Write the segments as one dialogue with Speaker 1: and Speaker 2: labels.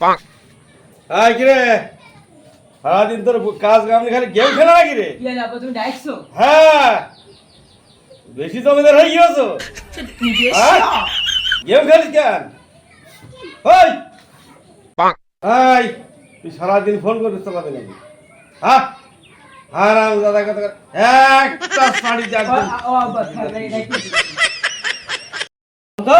Speaker 1: আয় কি রে সারাদিন তোর কাজ কাম খালি গেম খেলা নাকি রে?
Speaker 2: তুমি ডাকছো?
Speaker 1: হ্যাঁ বেশি জমিদার হয়ে গিয়েছো। গেম খেলিস কেন? ওই এই তুই সারাদিন ফোন করে চালাতে নাকি? হ্যাঁ আরাম দাদা কথা একটা শাড়ি যাচ্ছে
Speaker 2: ও আব্বা ডাকছি।
Speaker 1: তো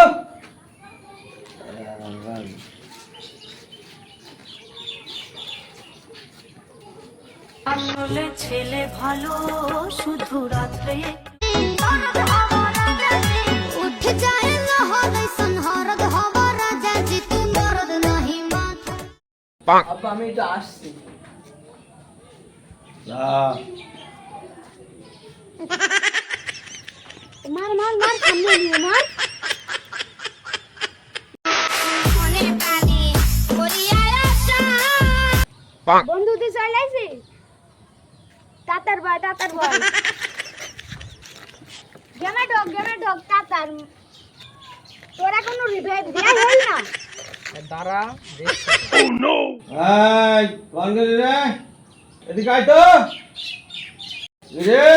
Speaker 3: আসলে ছেলে ভালো শুধু রাত্রে উঠে যায় না হবে সংহারদ হওয়া রাজা জিতু মরদ নাহি মাথা।
Speaker 2: আব্বা আমি একটু আসছি।
Speaker 3: মার মার মার সামনে নিয়ে মার মনের প্রাণী করিয়া আশা বন্ধুদের চলে আইছে তাতার বয় গেমে ডগ তাতার তোরা কোনো রিভাইভ দেয়া হল না
Speaker 2: দাঁড়া দেখছি।
Speaker 1: এই কোন গেলি রে? এদিকে আয় তো রে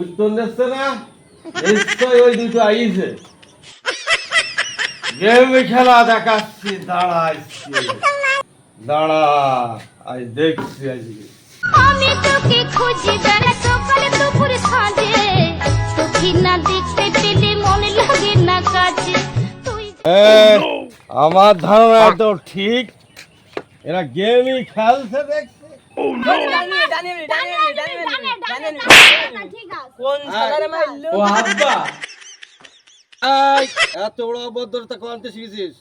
Speaker 1: উত্তর দিচ্ছে না নিশ্চয় ওই দুটো আইছে গেম খেলা দেখাচ্ছি দাঁড়াইছি দাঁড়া আজ দেখছি আজকে
Speaker 3: আমি তোকে খুঁজি বেলা সকালে দুপুর সাঁঝে তোকে না দেখতে পেলে মনে লাগে না কাজে তুই
Speaker 1: আমার ধারণা তো ঠিক এরা গেমই খেলছে দেখছে
Speaker 2: কোন শালারে মারলো?
Speaker 1: ও আব্বা এই এত বড় অভদ্রতা করতে শিখেছিস?